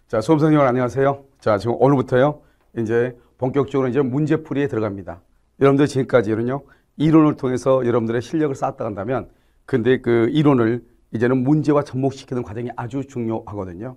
자, 수험 선생님 안녕하세요. 자, 지금 오늘부터요. 이제 본격적으로 이제 문제풀이에 들어갑니다. 여러분들 지금까지는요. 이론을 통해서 여러분들의 실력을 쌓았다 간다면 근데 그 이론을 이제는 문제와 접목시키는 과정이 아주 중요하거든요.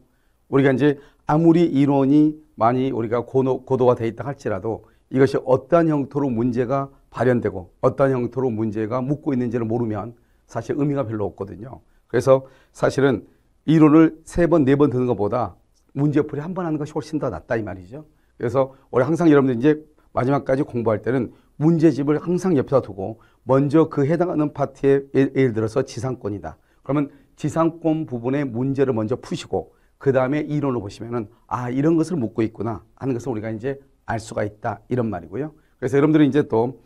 우리가 이제 아무리 이론이 많이 우리가 고도화 되어 있다 할지라도 이것이 어떠한 형태로 문제가 발현되고 어떠한 형태로 문제가 묻고 있는지를 모르면 사실 의미가 별로 없거든요. 그래서 사실은 이론을 3번, 4번 듣는 것보다 문제풀이 한 번 하는 것이 훨씬 더 낫다 이 말이죠. 그래서 우리 항상 여러분들 이제 마지막까지 공부할 때는 문제집을 항상 옆에다 두고 먼저 그 해당하는 파트에 예를 들어서 지상권이다. 그러면 지상권 부분의 문제를 먼저 푸시고 그 다음에 이론을 보시면은 아 이런 것을 묻고 있구나 하는 것을 우리가 이제 알 수가 있다 이런 말이고요. 그래서 여러분들은 이제 또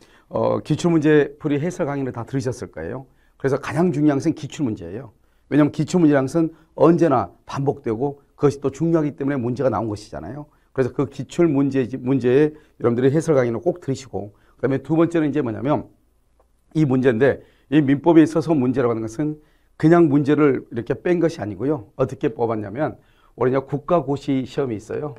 기출문제풀이 해설 강의를 다 들으셨을 거예요. 그래서 가장 중요한 것은 기출문제예요. 왜냐하면 기출문제라는 것은 언제나 반복되고 그것이 또 중요하기 때문에 문제가 나온 것이잖아요. 그래서 그 문제에 여러분들이 해설 강의는 꼭 들으시고 그 다음에 두 번째는 이제 뭐냐면 이 문제인데 이 민법에 있어서 문제라고 하는 것은 그냥 문제를 이렇게 뺀 것이 아니고요. 어떻게 뽑았냐면 우리 국가고시 시험이 있어요.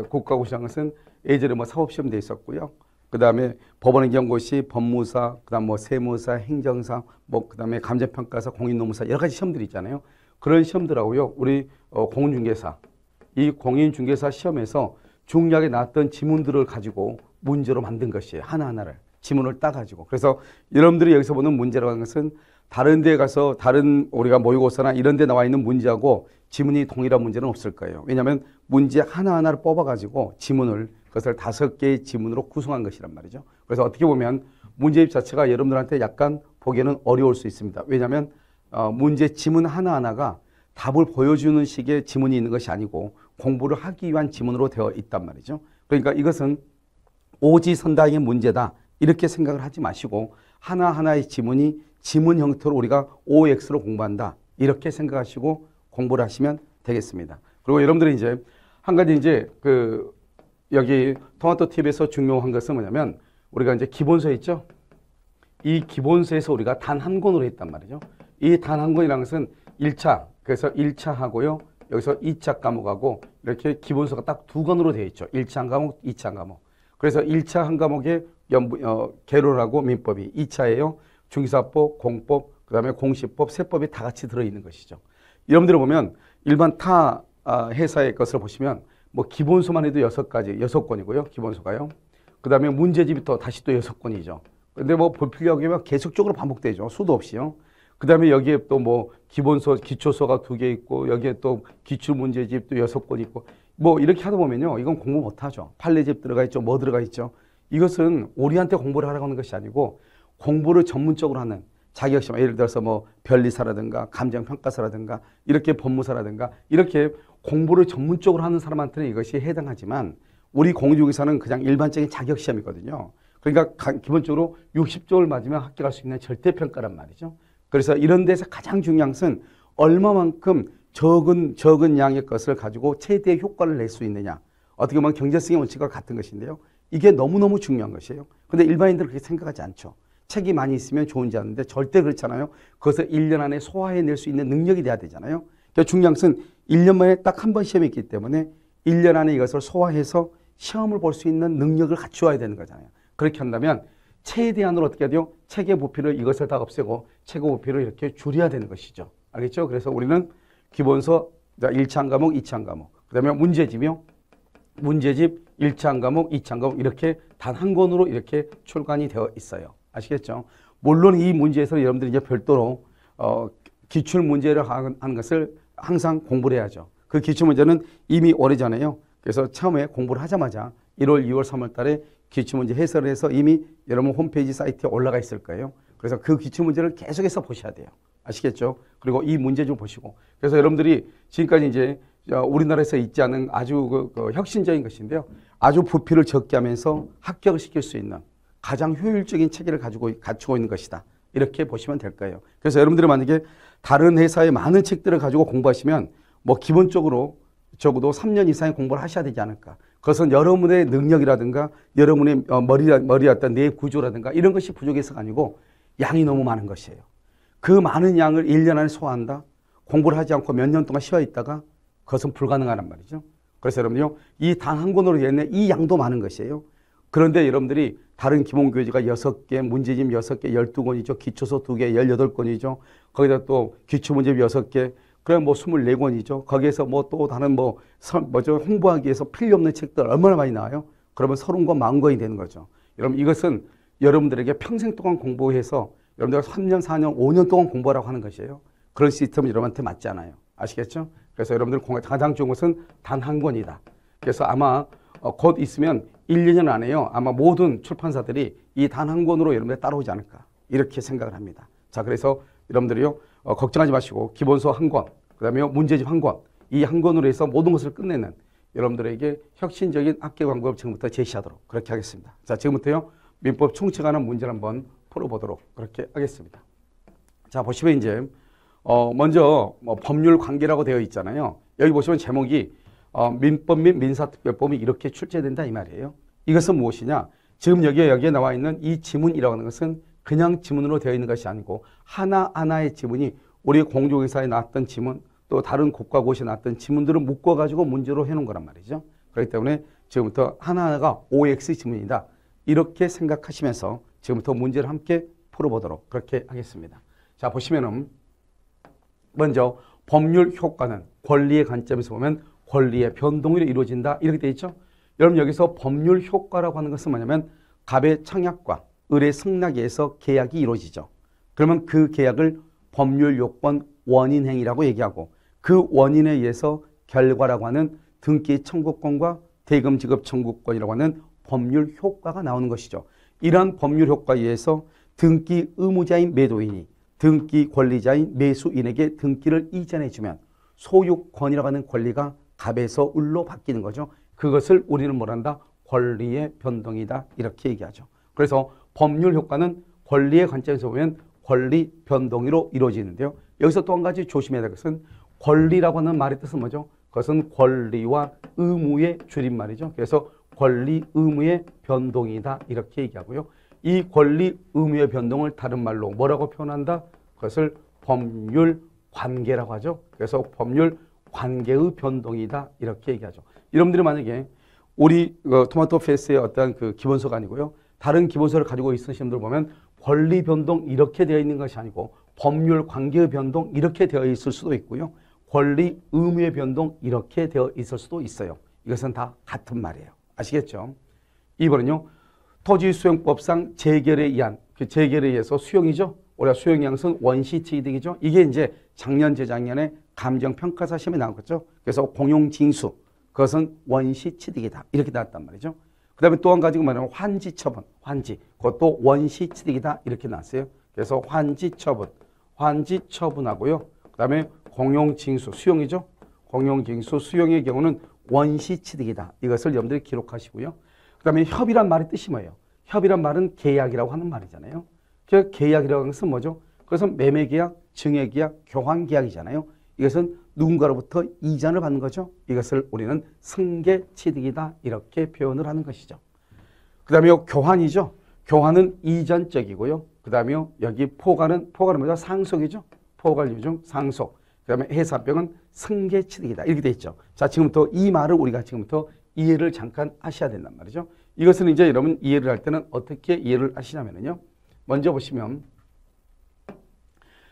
국가고시라는 것은 예전에 뭐 사법시험 돼 있었고요. 그 다음에 법원행정고시, 법무사, 그 다음 뭐 세무사, 행정사, 뭐 그 다음에 감정평가사, 공인노무사 여러 가지 시험들이 있잖아요. 그런 시험들하고요. 우리 공인중개사, 이 공인중개사 시험에서 중요하게 나왔던 지문들을 가지고 문제로 만든 것이에요. 하나하나를 지문을 따가지고. 그래서 여러분들이 여기서 보는 문제라고 하는 것은 다른 데 가서 다른 우리가 모의고사나 이런 데 나와 있는 문제하고 지문이 동일한 문제는 없을 거예요. 왜냐하면 문제 하나하나를 뽑아가지고 지문을 그것을 5개의 지문으로 구성한 것이란 말이죠. 그래서 어떻게 보면 문제집 자체가 여러분들한테 약간 보기에는 어려울 수 있습니다. 왜냐하면 문제 지문 하나하나가 답을 보여주는 식의 지문이 있는 것이 아니고 공부를 하기 위한 지문으로 되어 있단 말이죠. 그러니까 이것은 오지선다의 문제다 이렇게 생각을 하지 마시고 하나하나의 지문이 지문 형태로 우리가 OX로 공부한다 이렇게 생각하시고 공부를 하시면 되겠습니다. 그리고 여러분들이 이제 한 가지 이제 여기 토마토 팁에서 중요한 것은 뭐냐면 우리가 이제 기본서 있죠. 이 기본서에서 우리가 단 한 권으로 했단 말이죠. 이 단 한 권이라는 것은 1차 그래서 1차 하고요. 여기서 2차 과목하고 이렇게 기본서가 딱 2권으로 되어 있죠. 1차 한 과목, 2차 한 과목. 그래서 1차 한 과목에 계로라고 민법이 2차예요. 중개사법, 공법, 그 다음에 공시법, 세법이 다 같이 들어있는 것이죠. 여러분들 보면 일반 타 회사의 것을 보시면 뭐 기본서만 해도 6권이고요. 기본서가요. 그 다음에 문제집이 또 다시 또 6권이죠. 근데 뭐 볼필요하게 하면 계속적으로 반복되죠. 수도 없이요. 그 다음에 여기에 또 뭐 기본서, 기초서가 2개 있고 여기에 또 기출문제집 또 6권 있고 뭐 이렇게 하다 보면요. 이건 공부 못하죠. 판례집 들어가 있죠. 뭐 들어가 있죠. 이것은 우리한테 공부를 하라고 하는 것이 아니고 공부를 전문적으로 하는 자격시험, 예를 들어서 뭐 변리사라든가 감정평가사라든가 이렇게 법무사라든가 이렇게 공부를 전문적으로 하는 사람한테는 이것이 해당하지만 우리 공인중개사는 그냥 일반적인 자격시험이거든요. 그러니까 기본적으로 60점을 맞으면 합격할 수 있는 절대평가란 말이죠. 그래서 이런 데서 가장 중요한 것은 얼마만큼 적은 양의 것을 가지고 최대의 효과를 낼 수 있느냐. 어떻게 보면 경제성의 원칙과 같은 것인데요. 이게 너무너무 중요한 것이에요. 근데 일반인들은 그렇게 생각하지 않죠. 책이 많이 있으면 좋은지 아는데 절대 그렇잖아요. 그것을 1년 안에 소화해낼 수 있는 능력이 돼야 되잖아요. 그러니까 중요한 것은 1년 만에 딱 한 번 시험이 있기 때문에 1년 안에 이것을 소화해서 시험을 볼 수 있는 능력을 갖추어야 되는 거잖아요. 그렇게 한다면 최대한으로 어떻게 해야 돼요? 책의 부피를 이것을 다 없애고 책의 부피를 이렇게 줄여야 되는 것이죠. 알겠죠? 그래서 우리는 기본서 1차 한 과목, 2차 한 과목, 그 다음에 문제집이요. 문제집 1차 한 과목, 2차 한 과목 이렇게 단 한 권으로 이렇게 출간이 되어 있어요. 아시겠죠? 물론 이 문제에서 여러분들이 이제 별도로 기출 문제를 하는 것을 항상 공부를 해야죠. 그 기출 문제는 이미 오래전에요. 그래서 처음에 공부를 하자마자 1월, 2월, 3월 달에 기출 문제 해설을 해서 이미 여러분 홈페이지 사이트에 올라가 있을 거예요. 그래서 그 기출 문제를 계속해서 보셔야 돼요. 아시겠죠? 그리고 이 문제 좀 보시고. 그래서 여러분들이 지금까지 이제 우리나라에서 있지 않은 아주 혁신적인 것인데요. 아주 부피를 적게 하면서 합격을 시킬 수 있는 가장 효율적인 체계를 갖추고 있는 것이다. 이렇게 보시면 될 거예요. 그래서 여러분들이 만약에 다른 회사의 많은 책들을 가지고 공부하시면 뭐 기본적으로 적어도 3년 이상의 공부를 하셔야 되지 않을까. 그것은 여러분의 능력이라든가 여러분의 머리 어떤 뇌 구조라든가 이런 것이 부족해서가 아니고 양이 너무 많은 것이에요. 그 많은 양을 1년 안에 소화한다. 공부를 하지 않고 몇 년 동안 쉬어 있다가 그것은 불가능하단 말이죠. 그래서 여러분요, 이 단 한 권으로 되어 있는 이 양도 많은 것이에요. 그런데 여러분들이 다른 기본교재가 6개, 문제집 6개, 12권이죠. 기초서 2개, 18권이죠. 거기다 또 기초문제집 6개, 그럼 뭐 24권이죠. 거기에서 뭐 또 다른 홍보하기 위해서 필요 없는 책들 얼마나 많이 나와요? 그러면 30권, 40권이 되는 거죠. 여러분 이것은 여러분들에게 평생 동안 공부해서 여러분들가 3년, 4년, 5년 동안 공부하라고 하는 것이에요. 그런 시스템은 여러분한테 맞지 않아요. 아시겠죠? 그래서 여러분들 가장 좋은 것은 단 한 권이다. 그래서 아마 곧 있으면 1, 2년 안에요. 아마 모든 출판사들이 이 단 한 권으로 여러분들 따라오지 않을까. 이렇게 생각을 합니다. 자, 그래서 여러분들이요, 걱정하지 마시고 기본서 한 권, 그 다음에 문제집 한 권, 이 한 권으로 해서 모든 것을 끝내는 여러분들에게 혁신적인 학교 방법을 지금부터 제시하도록 그렇게 하겠습니다. 자, 지금부터요, 민법 총칙 관한 문제를 한번 풀어보도록 그렇게 하겠습니다. 자, 보시면 이제 먼저 법률 관계라고 되어 있잖아요. 여기 보시면 제목이 민법 및 민사특별법이 이렇게 출제된다 이 말이에요. 이것은 무엇이냐? 지금 여기에 나와 있는 이 지문이라고 하는 것은 그냥 지문으로 되어 있는 것이 아니고 하나하나의 지문이 우리 공조기사에 나왔던 지문 또 다른 국가 고시에 나왔던 지문들을 묶어가지고 문제로 해놓은 거란 말이죠. 그렇기 때문에 지금부터 하나하나가 OX 지문이다. 이렇게 생각하시면서 지금부터 문제를 함께 풀어보도록 그렇게 하겠습니다. 자, 보시면은 먼저 법률 효과는 권리의 관점에서 보면 권리의 변동으로 이루어진다. 이렇게 되어 있죠. 여러분 여기서 법률 효과라고 하는 것은 뭐냐면 갑의 청약과 을의 승낙에 의해서 계약이 이루어지죠. 그러면 그 계약을 법률 요건 원인행위라고 얘기하고 그 원인에 의해서 결과라고 하는 등기 청구권과 대금 지급 청구권이라고 하는 법률 효과가 나오는 것이죠. 이러한 법률 효과에 의해서 등기 의무자인 매도인이 등기 권리자인 매수인에게 등기를 이전해주면 소유권이라고 하는 권리가 갑에서 을로 바뀌는 거죠. 그것을 우리는 뭐란다? 권리의 변동이다. 이렇게 얘기하죠. 그래서 법률 효과는 권리의 관점에서 보면 권리 변동으로 이루어지는데요. 여기서 또 한 가지 조심해야 될 것은 권리라고 하는 말의 뜻은 뭐죠? 그것은 권리와 의무의 줄임말이죠. 그래서 권리 의무의 변동이다. 이렇게 얘기하고요. 이 권리 의무의 변동을 다른 말로 뭐라고 표현한다? 그것을 법률 관계라고 하죠. 그래서 법률 관계의 변동이다. 이렇게 얘기하죠. 여러분들이 만약에 우리 토마토 페이스의 어떤 그 기본서가 아니고요. 다른 기본서를 가지고 있으신 분들 보면 권리 변동 이렇게 되어 있는 것이 아니고 법률 관계의 변동 이렇게 되어 있을 수도 있고요. 권리 의무의 변동 이렇게 되어 있을 수도 있어요. 이것은 다 같은 말이에요. 아시겠죠? 2번은요. 토지수용법상 재결에 의한 그 재결에 의해서 수용이죠. 우리가 수용 양승 원시취득이죠. 이게 이제 작년 재작년에 감정평가사 시험에 나왔겠죠. 그래서 공용징수 그것은 원시취득이다. 이렇게 나왔단 말이죠. 그 다음에 또 한 가지가 뭐냐면 환지처분, 환지 그것도 원시취득이다. 이렇게 나왔어요. 그래서 환지처분, 환지처분하고요. 그 다음에 공용징수, 수용이죠. 공용징수, 수용의 경우는 원시취득이다. 이것을 여러분들이 기록하시고요. 그 다음에 협의란 말의 뜻이 뭐예요? 협의란 말은 계약이라고 하는 말이잖아요. 그 계약이라고 하는 것은 뭐죠? 그래서 매매계약, 증여계약, 교환계약이잖아요. 이것은 누군가로부터 이전을 받는 거죠. 이것을 우리는 승계취득이다. 이렇게 표현을 하는 것이죠. 그 다음에 교환이죠. 교환은 이전적이고요. 그 다음에 여기 포괄은 뭐죠? 상속이죠. 포괄 유증 상속. 그 다음에 해사병은 승계취득이다. 이렇게 돼 있죠. 자, 지금부터 이 말을 우리가 지금부터 이해를 잠깐 하셔야 된단 말이죠. 이것은 이제 여러분 이해를 할 때는 어떻게 이해를 하시냐면요. 먼저 보시면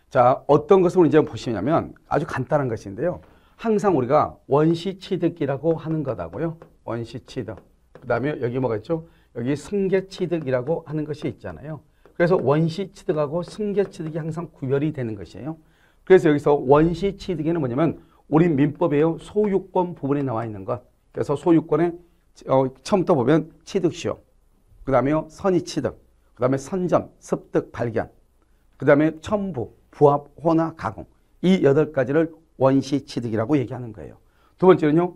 자, 어떤 것을 이제 보시냐면 아주 간단한 것인데요. 항상 우리가 원시취득이라고 하는 거다고요. 원시취득. 그 다음에 여기 뭐가 있죠? 여기 승계취득이라고 하는 것이 있잖아요. 그래서 원시취득하고 승계취득이 항상 구별이 되는 것이에요. 그래서 여기서 원시취득에는 뭐냐면 우리 민법에요. 소유권 부분에 나와 있는 것. 그래서 소유권에 처음부터 보면 취득시효, 그 다음에 선의취득, 그 다음에 선점, 습득, 발견, 그 다음에 첨부, 부합, 혼화, 가공. 이 8가지를 원시취득이라고 얘기하는 거예요. 두 번째는요.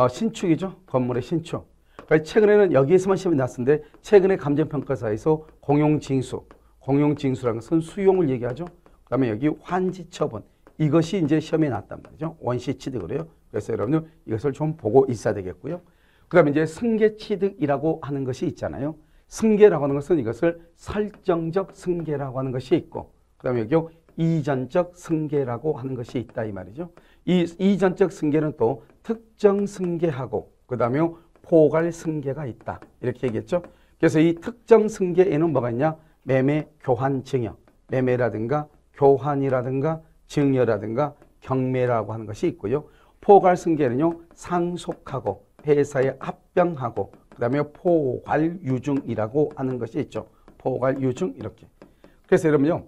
신축이죠. 건물의 신축. 그러니까 최근에는 여기에서만 시험이 났는데 최근에 감정평가사에서 공용징수, 공용징수라는 것은 수용을 얘기하죠. 그 다음에 여기 환지처분. 이것이 이제 시험에 났단 말이죠. 원시취득으로요. 그래서 여러분들 이것을 좀 보고 있어야 되겠고요. 그 다음에 이제 승계취득이라고 하는 것이 있잖아요. 승계라고 하는 것은 이것을 설정적 승계라고 하는 것이 있고, 그 다음에 여기 이전적 승계라고 하는 것이 있다 이 말이죠. 이 이전적 승계는 또 특정 승계하고 그 다음에 포괄 승계가 있다 이렇게 얘기했죠. 그래서 이 특정 승계에는 뭐가 있냐? 매매, 교환, 증여. 매매라든가 교환이라든가 증여라든가 경매라고 하는 것이 있고요. 포괄 승계는요. 상속하고 회사에 합병하고 그 다음에 포괄 유증이라고 하는 것이 있죠. 포괄 유증 이렇게. 그래서 여러분요.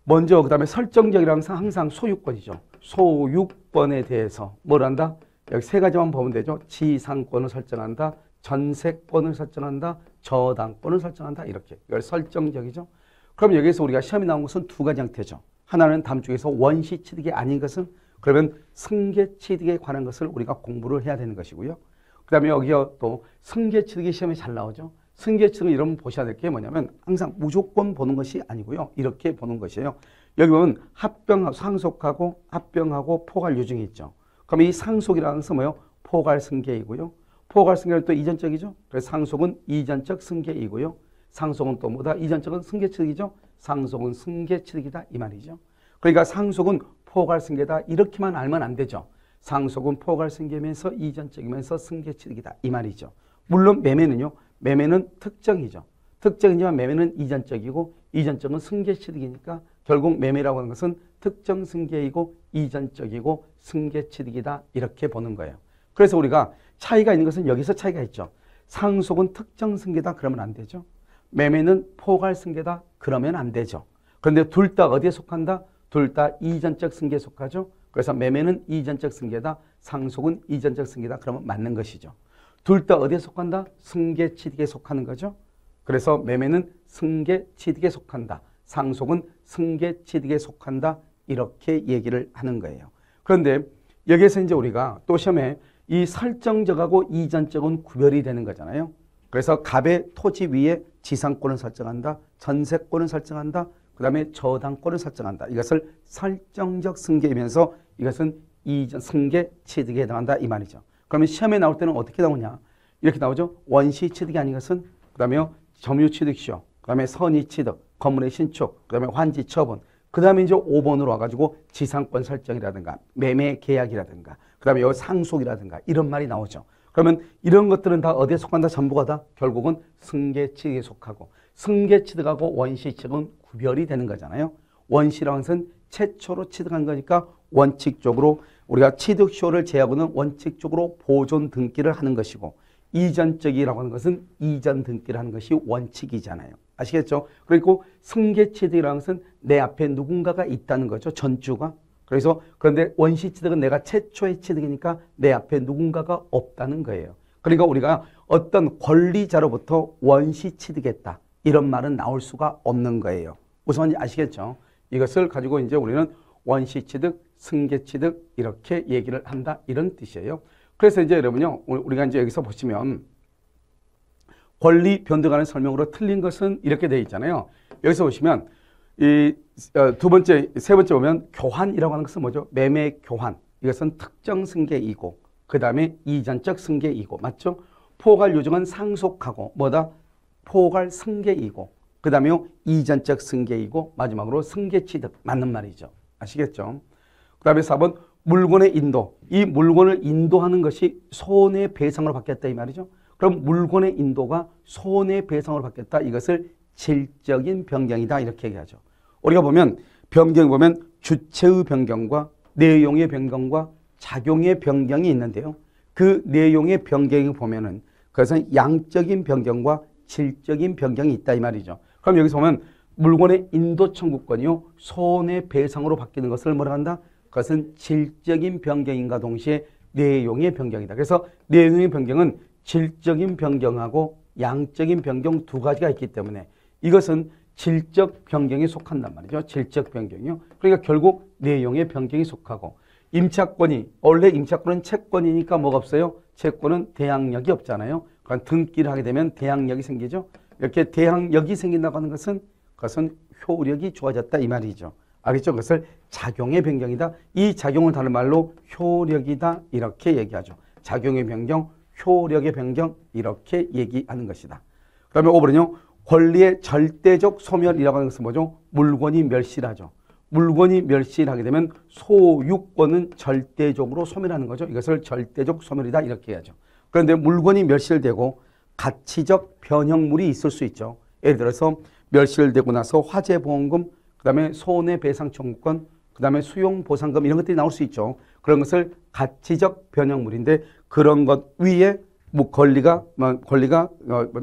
먼저 그 다음에 설정적이라는 것은 항상 소유권이죠. 소유권에 대해서 뭘 한다? 여기 세 가지만 보면 되죠. 지상권을 설정한다. 전세권을 설정한다. 저당권을 설정한다. 이렇게. 이걸 설정적이죠. 그럼 여기서 우리가 시험에 나온 것은 두 가지 형태죠. 하나는 다음 중에서 원시 취득이 아닌 것은 그러면 승계 취득에 관한 것을 우리가 공부를 해야 되는 것이고요. 그 다음에 여기가 또 승계 취득이 시험에 잘 나오죠. 승계 취득은 여러분 보셔야 될 게 뭐냐면 항상 무조건 보는 것이 아니고요. 이렇게 보는 것이에요. 여기 보면 합병, 상속하고 합병하고 포괄 유증이 있죠. 그럼 이 상속이라는 것은 뭐예요? 포괄 승계이고요. 포괄 승계는 또 이전적이죠. 그래서 상속은 이전적 승계이고요. 상속은 또 뭐다? 이전적은 승계 취득이죠. 상속은 승계 취득이다 이 말이죠. 그러니까 상속은 포괄 승계다 이렇게만 알면 안 되죠. 상속은 포괄 승계면서 이전적이면서 승계 취득이다 이 말이죠. 물론 매매는요. 매매는 특정이죠. 특정이지만 매매는 이전적이고 이전적은 승계 취득이니까 결국 매매라고 하는 것은 특정 승계이고 이전적이고 승계 취득이다 이렇게 보는 거예요. 그래서 우리가 차이가 있는 것은 여기서 차이가 있죠. 상속은 특정 승계다 그러면 안 되죠. 매매는 포괄 승계다 그러면 안 되죠. 그런데 둘 다 어디에 속한다? 둘 다 이전적 승계에 속하죠. 그래서 매매는 이전적 승계다. 상속은 이전적 승계다. 그러면 맞는 것이죠. 둘 다 어디에 속한다? 승계 취득에 속하는 거죠. 그래서 매매는 승계 취득에 속한다. 상속은 승계 취득에 속한다. 이렇게 얘기를 하는 거예요. 그런데 여기에서 이제 우리가 또 시험에 이 설정적하고 이전적은 구별이 되는 거잖아요. 그래서 갑의 토지 위에 지상권을 설정한다. 전세권을 설정한다. 그 다음에 저당권을 설정한다. 이것을 설정적 승계이면서 이것은 이전 승계 취득에 해당한다 이 말이죠. 그러면 시험에 나올 때는 어떻게 나오냐? 이렇게 나오죠. 원시 취득이 아닌 것은 그 다음에 점유 취득시효, 그 다음에 선의 취득, 건물의 신축, 그 다음에 환지 처분, 그 다음에 이제 5번으로 와가지고 지상권 설정이라든가 매매 계약이라든가 그 다음에 여기 상속이라든가 이런 말이 나오죠. 그러면 이런 것들은 다 어디에 속한다? 전부가 다 결국은 승계 취득에 속하고 승계 취득하고 원시 취득은 구별이 되는 거잖아요. 원시라는 것은 최초로 취득한 거니까 원칙적으로 우리가 취득시효를 제하고는 원칙적으로 보존 등기를 하는 것이고 이전적이라고 하는 것은 이전 등기를 하는 것이 원칙이잖아요. 아시겠죠? 그리고 승계 취득이라는 것은 내 앞에 누군가가 있다는 거죠. 전주가. 그래서 그런데 원시 취득은 내가 최초의 취득이니까 내 앞에 누군가가 없다는 거예요. 그러니까 우리가 어떤 권리자로부터 원시 취득했다. 이런 말은 나올 수가 없는 거예요. 우선 아시겠죠? 이것을 가지고 이제 우리는 원시 취득, 승계 취득 이렇게 얘기를 한다. 이런 뜻이에요. 그래서 이제 여러분요, 우리가 이제 여기서 보시면 권리 변동하는 설명으로 틀린 것은 이렇게 되어 있잖아요. 여기서 보시면 이 두 번째, 세 번째 보면 교환이라고 하는 것은 뭐죠? 매매 교환. 이것은 특정 승계이고 그 다음에 이전적 승계이고 맞죠? 포괄 유증은 상속하고 뭐다? 포괄 승계이고 그 다음에 이전적 승계이고 마지막으로 승계 취득 맞는 말이죠. 아시겠죠? 그 다음에 4번 물건의 인도. 이 물건을 인도하는 것이 손해배상을 받겠다 이 말이죠. 그럼 물건의 인도가 손해배상을 받겠다. 이것을 질적인 변경이다 이렇게 얘기하죠. 우리가 보면 변경 보면 주체의 변경과 내용의 변경과 작용의 변경이 있는데요. 그 내용의 변경을 보면은 그것은 양적인 변경과 질적인 변경이 있다 이 말이죠. 그럼 여기서 보면 물건의 인도 청구권이요 손해배상으로 바뀌는 것을 뭐라 한다? 그것은 질적인 변경인과 동시에 내용의 변경이다. 그래서 내용의 변경은 질적인 변경하고 양적인 변경 두 가지가 있기 때문에 이것은 질적 변경에 속한단 말이죠. 질적 변경이요. 그러니까 결국 내용의 변경이 속하고 임차권이 원래 임차권은 채권이니까 뭐가 없어요? 채권은 대항력이 없잖아요. 그러니까 등기를 하게 되면 대항력이 생기죠. 이렇게 대항력이 생긴다고 하는 것은 그것은 효력이 좋아졌다 이 말이죠. 알겠죠? 그것을 작용의 변경이다. 이 작용을 다른 말로 효력이다 이렇게 얘기하죠. 작용의 변경, 효력의 변경 이렇게 얘기하는 것이다. 그다음에 5번은요. 권리의 절대적 소멸이라고 하는 것은 뭐죠? 물건이 멸실하죠. 물건이 멸실하게 되면 소유권은 절대적으로 소멸하는 거죠. 이것을 절대적 소멸이다 이렇게 해야죠. 그런데 물건이 멸실되고 가치적 변형물이 있을 수 있죠. 예를 들어서 멸실되고 나서 화재보험금, 그 다음에 손해배상 청구권, 그 다음에 수용보상금 이런 것들이 나올 수 있죠. 그런 것을 가치적 변형물인데 그런 것 위에 뭐 권리가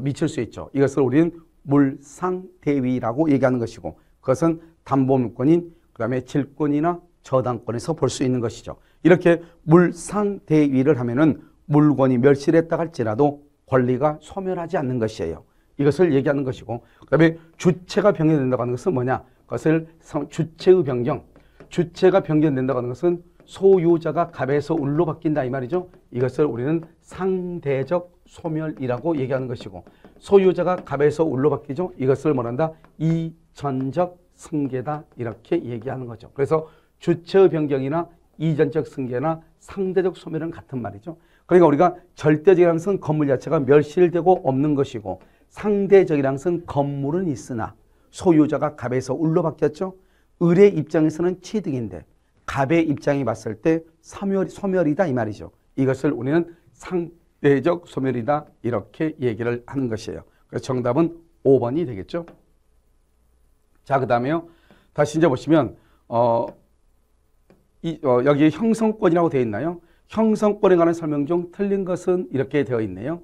미칠 수 있죠. 이것을 우리는 물상대위라고 얘기하는 것이고 그것은 담보물권인 그 다음에 질권이나 저당권에서 볼 수 있는 것이죠. 이렇게 물상대위를 하면은 물건이 멸실했다 할지라도 권리가 소멸하지 않는 것이에요. 이것을 얘기하는 것이고 그 다음에 주체가 변경된다고 하는 것은 뭐냐? 그것을 주체의 변경, 주체가 변경된다고 하는 것은 소유자가 갑에서 을로 바뀐다 이 말이죠. 이것을 우리는 상대적 소멸이라고 얘기하는 것이고 소유자가 갑에서 을로 바뀌죠. 이것을 뭐란다? 이전적 승계다 이렇게 얘기하는 거죠. 그래서 주체의 변경이나 이전적 승계나 상대적 소멸은 같은 말이죠. 그러니까 우리가 절대적이라는 것은 건물 자체가 멸실되고 없는 것이고 상대적이라는 것은 건물은 있으나 소유자가 갑에서 을로 바뀌었죠. 을의 입장에서는 취득인데 갑의 입장이 봤을 때 소멸이다 이 말이죠. 이것을 우리는 상대적 소멸이다 이렇게 얘기를 하는 것이에요. 그래서 정답은 5번이 되겠죠. 자, 그 다음에요. 다시 이제 보시면 여기 형성권이라고 되어 있나요? 형성권에 관한 설명 중 틀린 것은 이렇게 되어 있네요.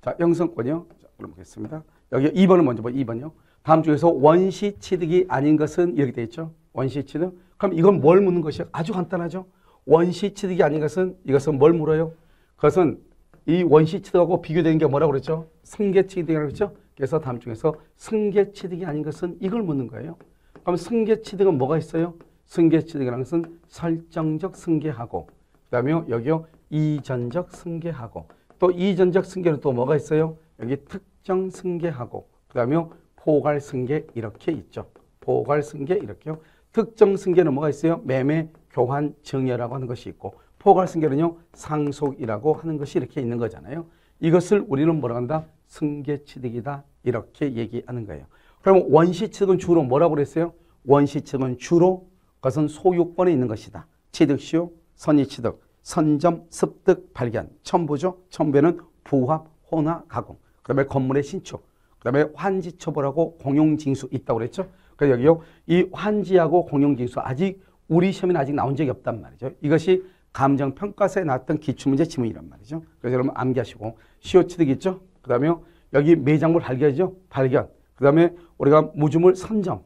자, 형성권이요. 자, 그럼 보겠습니다. 여기 2번을 먼저 봐. 2번이요. 다음 중에서 원시 취득이 아닌 것은 이렇게 되어 있죠. 원시 취득. 그럼 이건 뭘 묻는 것이요? 아주 간단하죠. 원시 취득이 아닌 것은 이것은 뭘 물어요? 그것은 이 원시 취득하고 비교되는 게 뭐라고 그랬죠? 승계 취득이라고 그랬죠? 그래서 다음 중에서 승계 취득이 아닌 것은 이걸 묻는 거예요. 그럼 승계 취득은 뭐가 있어요? 승계 취득이라는 것은 설정적 승계하고 그 다음에 여기요 이전적 승계하고 또 이전적 승계는 또 뭐가 있어요? 여기 특정 승계하고 그 다음에 포괄 승계 이렇게 있죠. 포괄 승계 이렇게요. 특정 승계는 뭐가 있어요? 매매, 교환, 증여라고 하는 것이 있고 포괄 승계는요 상속이라고 하는 것이 이렇게 있는 거잖아요. 이것을 우리는 뭐라고 한다? 승계 취득이다 이렇게 얘기하는 거예요. 그럼 원시 취득은 주로 뭐라고 그랬어요? 원시 취득은 주로 그것은 소유권에 있는 것이다. 취득시효, 선의 취득, 선점, 습득, 발견, 첨부죠. 첨부에는 부합, 혼화, 가공, 그 다음에 건물의 신축, 그 다음에 환지 처벌하고 공용징수 있다고 그랬죠. 그래서 여기요 이 환지하고 공용징수 아직 우리 시험에는 아직 나온 적이 없단 말이죠. 이것이 감정평가서에 나왔던 기출문제 지문이란 말이죠. 그래서 여러분 암기하시고 시효 취득 있죠. 그 다음에 여기 매장물 발견이죠. 발견. 그 다음에 우리가 무주물 선점.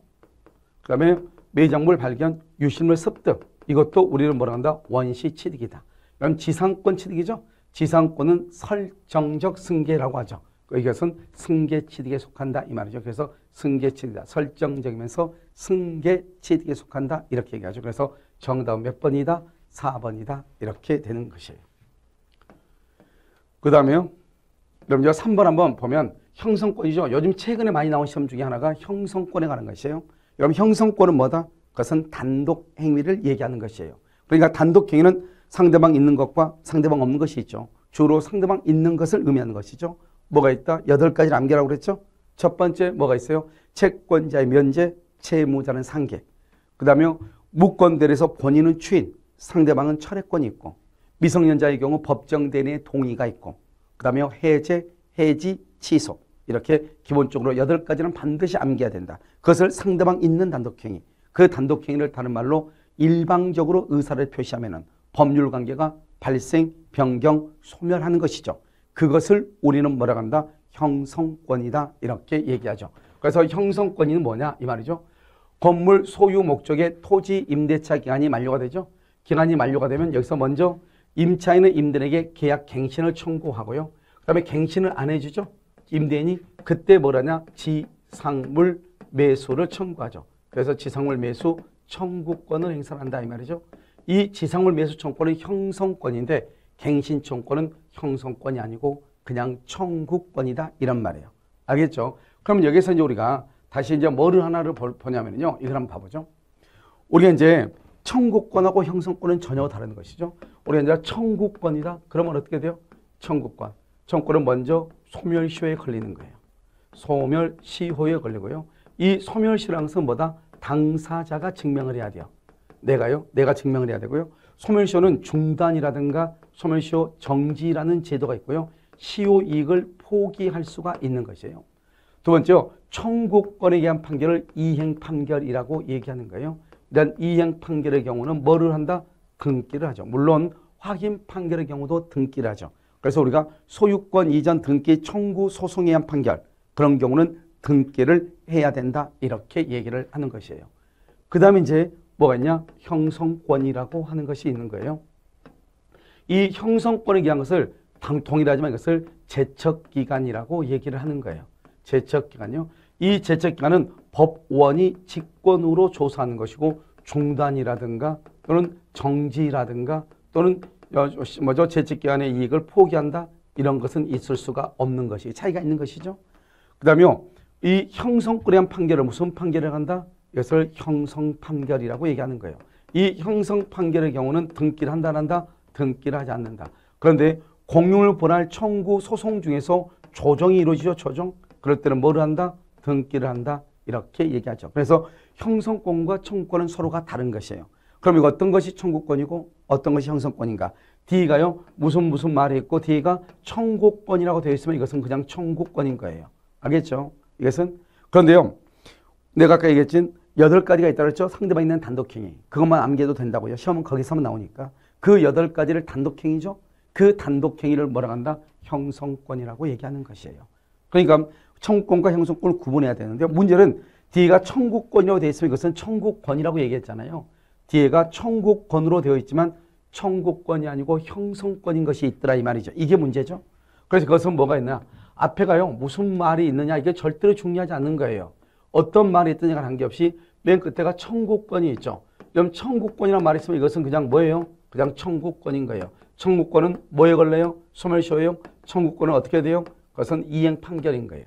그 다음에 매장물 발견, 유실물 습득. 이것도 우리는 뭐라 한다? 원시 취득이다. 그럼 지상권 취득이죠. 지상권은 설정적 승계라고 하죠. 이것은 승계 취득에 속한다 이 말이죠. 그래서 승계 취득이다. 설정적이면서 승계 취득에 속한다 이렇게 얘기하죠. 그래서 정답은 몇 번이다? 4번이다. 이렇게 되는 것이에요. 그 다음에요. 여러분 3번 한번 보면 형성권이죠. 요즘 최근에 많이 나온 시험 중에 하나가 형성권에 관한 것이에요. 여러분 형성권은 뭐다? 그것은 단독 행위를 얘기하는 것이에요. 그러니까 단독 행위는 상대방 있는 것과 상대방 없는 것이 있죠. 주로 상대방 있는 것을 의미하는 것이죠. 뭐가 있다? 8가지를 암기하라고 그랬죠. 첫 번째 뭐가 있어요? 채권자의 면제, 채무자는 상계. 그 다음에 무권대리에서 본인은 추인, 상대방은 철회권이 있고 미성년자의 경우 법정 대리인의 동의가 있고 그 다음에 해제, 해지, 취소 이렇게 기본적으로 8가지는 반드시 암기해야 된다. 그것을 상대방 있는 단독행위, 그 단독행위를 다른 말로 일방적으로 의사를 표시하면 법률관계가 발생, 변경, 소멸하는 것이죠. 그것을 우리는 뭐라고 한다? 형성권이다 이렇게 얘기하죠. 그래서 형성권이 뭐냐 이 말이죠. 건물 소유 목적의 토지 임대차 기간이 만료가 되죠. 기간이 만료가 되면 여기서 먼저 임차인은 임대인에게 계약 갱신을 청구하고요. 그 다음에 갱신을 안 해주죠. 임대인이 그때 뭐라냐? 지상물 매수를 청구하죠. 그래서 지상물 매수 청구권을 행사한다 이 말이죠. 이 지상물 매수 청구권은 형성권인데 갱신 청구권은 형성권이 아니고 그냥 청구권이다 이런 말이에요. 알겠죠? 그럼 여기서 이제 우리가 다시 이제 뭐를 하나를 보냐면요. 이걸 한번 봐보죠. 우리가 이제 청구권하고 형성권은 전혀 다른 것이죠. 우리가 이제 청구권이다. 그러면 어떻게 돼요? 청구권. 청구권은 먼저 소멸시효에 걸리는 거예요. 소멸시효에 걸리고요. 이 소멸시효라는 것은 뭐다? 당사자가 증명을 해야 돼요. 내가 증명을 해야 되고요. 소멸시효는 중단이라든가 소멸시효 정지라는 제도가 있고요. 시효 이익을 포기할 수가 있는 것이에요. 두 번째요. 청구권에 의한 판결을 이행 판결이라고 얘기하는 거예요. 일단 이행 판결의 경우는 뭐를 한다? 등기를 하죠. 물론 확인 판결의 경우도 등기를 하죠. 그래서 우리가 소유권 이전 등기 청구 소송에 의한 판결, 그런 경우는 등기를 해야 된다, 이렇게 얘기를 하는 것이에요. 그 다음에 이제 뭐가 있냐? 형성권이라고 하는 것이 있는 거예요. 이 형성권에 의한 것을 동일하지만 이것을 제척기간이라고 얘기를 하는 거예요. 제척기간이요. 이 제척기간은 법원이 직권으로 조사하는 것이고 중단이라든가 또는 정지라든가 또는 제척기간의 이익을 포기한다, 이런 것은 있을 수가 없는 것이 차이가 있는 것이죠. 그 다음에 이 형성권에 의한 판결을 무슨 판결을 한다? 이것을 형성 판결이라고 얘기하는 거예요. 이 형성 판결의 경우는 등기를 한다 안 한다? 등기를 하지 않는다. 그런데 공유물 분할 청구 소송 중에서 조정이 이루어지죠. 조정. 그럴 때는 뭐를 한다? 등기를 한다. 이렇게 얘기하죠. 그래서 형성권과 청구권은 서로가 다른 것이에요. 그럼 이거 어떤 것이 청구권이고 어떤 것이 형성권인가? D가요. 무슨 말이 있고 D가 청구권이라고 되어 있으면 이것은 그냥 청구권인 거예요. 알겠죠? 이것은. 그런데요. 내가 아까 얘기했지 8가지가 있다고 했죠. 상대방이 있는 단독행위. 그것만 암기해도 된다고요. 시험은 거기서만 나오니까. 그 8가지를 단독행위죠. 그 단독행위를 뭐라고 한다? 형성권이라고 얘기하는 것이에요. 그러니까 청구권과 형성권을 구분해야 되는데 문제는 D가 청구권이라고 되어 있으면 이것은 청구권이라고 얘기했잖아요. D가 청구권으로 되어 있지만 청구권이 아니고 형성권인 것이 있더라, 이 말이죠. 이게 문제죠. 그래서 그것은 뭐가 있나? 앞에가요. 무슨 말이 있느냐, 이게 절대로 중요하지 않는 거예요. 어떤 말이 있느냐가 관계없이 맨 끝에가 청구권이 있죠. 그럼 청구권이라는 말이 있으면 이것은 그냥 뭐예요? 그냥 청구권인 거예요. 청구권은 뭐에 걸려요? 소멸시효예요. 청구권은 어떻게 돼요? 그것은 이행 판결인 거예요.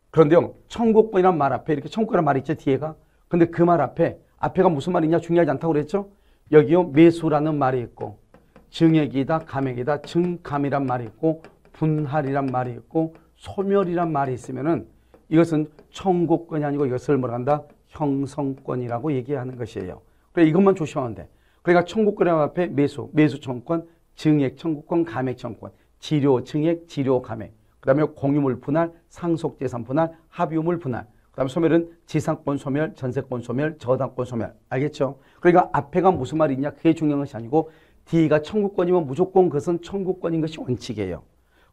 그런데요, 청구권이란 말 앞에 이렇게 청구권이란 말이 있죠, 뒤에가. 근데 그 말 앞에가 무슨 말이냐? 중요하지 않다고 그랬죠? 여기요, 매수라는 말이 있고, 증액이다, 감액이다, 증감이란 말이 있고, 분할이란 말이 있고, 소멸이란 말이 있으면은 이것은 청구권이 아니고 이것을 뭐라 한다? 형성권이라고 얘기하는 것이에요. 그래, 이것만 조심하면 돼. 그러니까 청구권이란 앞에 매수 청구권, 증액 청구권, 감액 청구권, 지료 증액, 지료 감액, 그 다음에 공유물 분할, 상속재산 분할, 합유물 분할, 그 다음에 소멸은 지상권 소멸, 전세권 소멸, 저당권 소멸. 알겠죠? 그러니까 앞에가 무슨 말이 있냐? 그게 중요한 것이 아니고 D가 청구권이면 무조건 그것은 청구권인 것이 원칙이에요.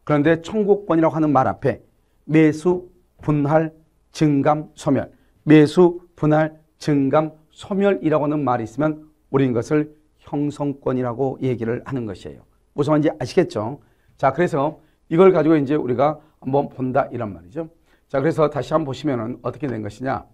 그런데 청구권이라고 하는 말 앞에 매수, 분할, 증감, 소멸, 매수, 분할, 증감, 소멸이라고 하는 말이 있으면 우리는 이것을 형성권이라고 얘기를 하는 것이에요. 무슨 말인지 아시겠죠? 자, 그래서 이걸 가지고 이제 우리가 한번 본다, 이런 말이죠. 자, 그래서 다시 한번 보시면은 어떻게 된 것이냐.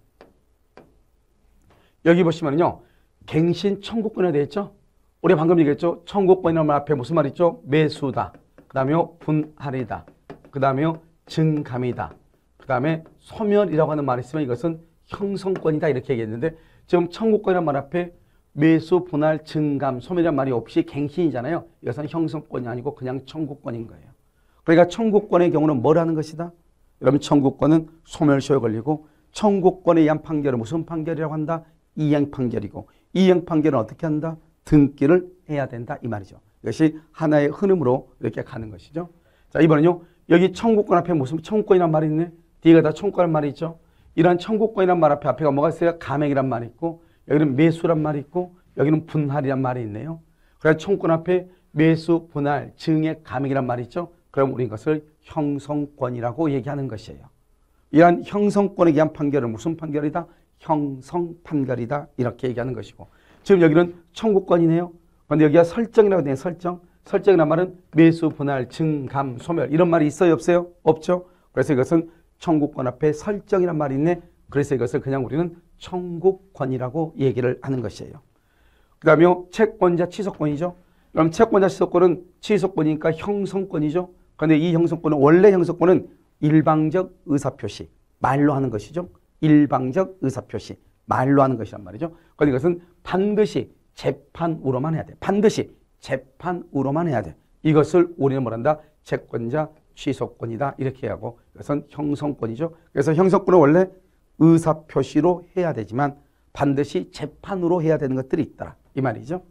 여기 보시면은요, 갱신 청구권이 되어 있죠? 우리 방금 얘기했죠? 청구권이라는 말 앞에 무슨 말 있죠? 매수다. 그 다음에 분할이다. 그 다음에 증감이다. 그 다음에 소멸이라고 하는 말이 있으면 이것은 형성권이다, 이렇게 얘기했는데 지금 청구권이라는 말 앞에 매수, 분할, 증감, 소멸이라는 말이 없이 갱신이잖아요. 이것은 형성권이 아니고 그냥 청구권인 거예요. 그러니까 청구권의 경우는 뭘 하는 것이다? 여러분, 청구권은 소멸시효에 걸리고 청구권에 의한 판결은 무슨 판결이라고 한다? 이행 판결이고 이행 판결은 어떻게 한다? 등기를 해야 된다, 이 말이죠. 이것이 하나의 흐름으로 이렇게 가는 것이죠. 자, 이번엔요. 여기 청구권 앞에 무슨 청구권이란 말이 있네? 뒤가 다 청구권이란 말이 있죠. 이런 청구권이란 말 앞에가 뭐가 있어요? 감액이란 말이 있고 여기는 매수란 말이 있고 여기는 분할이란 말이 있네요. 그래서 청구권 앞에 매수, 분할, 증액, 감액이란 말이 있죠. 그럼 우리 이것을 형성권이라고 얘기하는 것이에요. 이러한 형성권에 의한 판결은 무슨 판결이다? 형성 판결이다, 이렇게 얘기하는 것이고 지금 여기는 청구권이네요. 그런데 여기가 설정이라고 되어 설정. 설정이란 말은 매수, 분할, 증감, 소멸 이런 말이 있어요, 없어요? 없죠. 그래서 이것은 청구권 앞에 설정이란 말이 있네. 그래서 이것을 그냥 우리는 청구권이라고 얘기를 하는 것이에요. 그 다음에 채권자 취소권이죠. 그럼 채권자 취소권은 취소권이니까 형성권이죠. 그런데 이 형성권은 원래 형성권은 일방적 의사표시, 말로 하는 것이죠. 일방적 의사표시, 말로 하는 것이란 말이죠. 그런데 이것은 반드시 재판으로만 해야 돼. 반드시 재판으로만 해야 돼. 이것을 우리는 뭐란다? 채권자 취소권이다, 이렇게 하고 이것은 형성권이죠. 그래서 형성권은 원래 의사표시로 해야 되지만 반드시 재판으로 해야 되는 것들이 있다. 이 말이죠.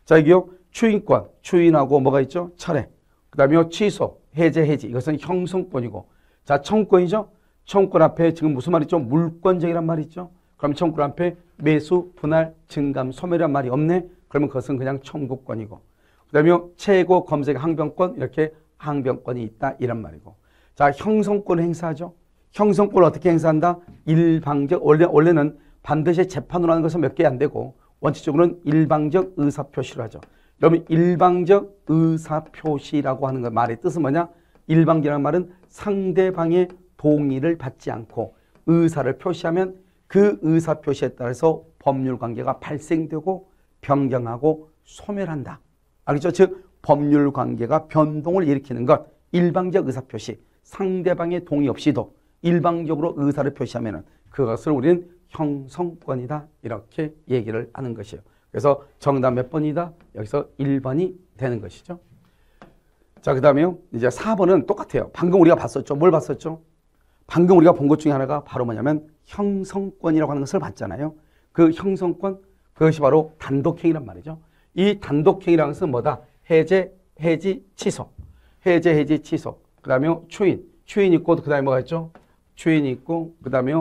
자, 이게요. 추인권, 추인하고 뭐가 있죠? 철회. 그 다음에 취소, 해제, 해지. 이것은 형성권이고. 자, 청구권이죠. 청구권 앞에 지금 무슨 말이 있죠? 물권적이란 말이 있죠. 그럼 청구권 앞에 매수, 분할, 증감, 소멸이란 말이 없네. 그러면 그것은 그냥 청구권이고. 그 다음에 최고 검색 항변권, 이렇게 항변권이 있다. 이란 말이고. 자, 형성권을 행사하죠. 형성권을 어떻게 행사한다? 일방적, 원래는 반드시 재판으로 하는 것은 몇 개 안 되고, 원칙적으로는 일방적 의사표시를 하죠. 그러면 일방적 의사표시라고 하는 것 말의 뜻은 뭐냐? 일방적이라는 말은 상대방의 동의를 받지 않고 의사를 표시하면 그 의사표시에 따라서 법률관계가 발생되고 변경하고 소멸한다. 알겠죠? 즉 법률관계가 변동을 일으키는 것, 일방적 의사표시, 상대방의 동의 없이도 일방적으로 의사를 표시하면 그것을 우리는 형성권이다. 이렇게 얘기를 하는 것이에요. 그래서 정답 몇 번이다? 여기서 1번이 되는 것이죠. 자, 그 다음에요. 이제 4번은 똑같아요. 방금 우리가 봤었죠. 뭘 봤었죠? 방금 우리가 본 것 중에 하나가 바로 뭐냐면 형성권이라고 하는 것을 봤잖아요. 그 형성권, 그것이 바로 단독행위란 말이죠. 이 단독행위라는 것은 뭐다? 해제, 해지, 취소. 해제, 해지, 취소. 그 다음에 추인. 추인 있고, 그 다음에 뭐가 있죠? 추인이 있고, 그 다음에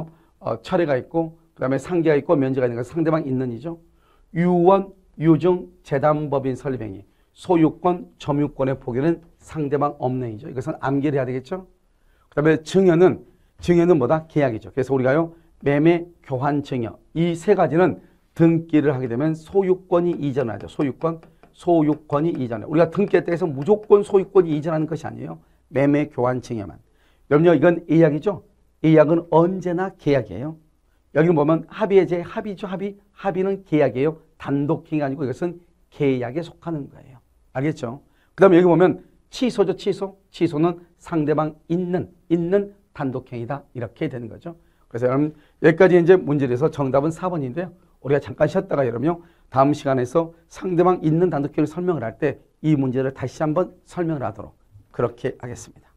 철회가 있고, 그 다음에 상계가 있고, 면제가 있는 것, 상대방 있는 이죠. 유원, 유증, 재담법인 설립행위. 소유권, 점유권의 포기는 상대방 없는 이죠. 이것은 암기를 해야 되겠죠. 그 다음에 증여는 뭐다? 계약이죠. 그래서 우리가요, 매매, 교환, 증여. 이 세 가지는 등기를 하게 되면 소유권이 이전하죠. 소유권이 이전해. 우리가 등기할 때 해서 무조건 소유권이 이전하는 것이 아니에요. 매매, 교환, 증여만. 여러분요, 이건 예약이죠. 예약은 언제나 계약이에요. 여기는 보면 합의해제, 합의죠. 합의는 계약이에요. 단독행위가 아니고 이것은 계약에 속하는 거예요. 알겠죠? 그 다음에 여기 보면 취소죠. 취소는 상대방 있는 단독행위다. 이렇게 되는 거죠. 그래서 여러분 여기까지 이제 문제를 해서 정답은 4번인데요. 우리가 잠깐 쉬었다가 여러분요, 다음 시간에서 상대방 있는 단독행위를 설명을 할 때 이 문제를 다시 한번 설명을 하도록 그렇게 하겠습니다.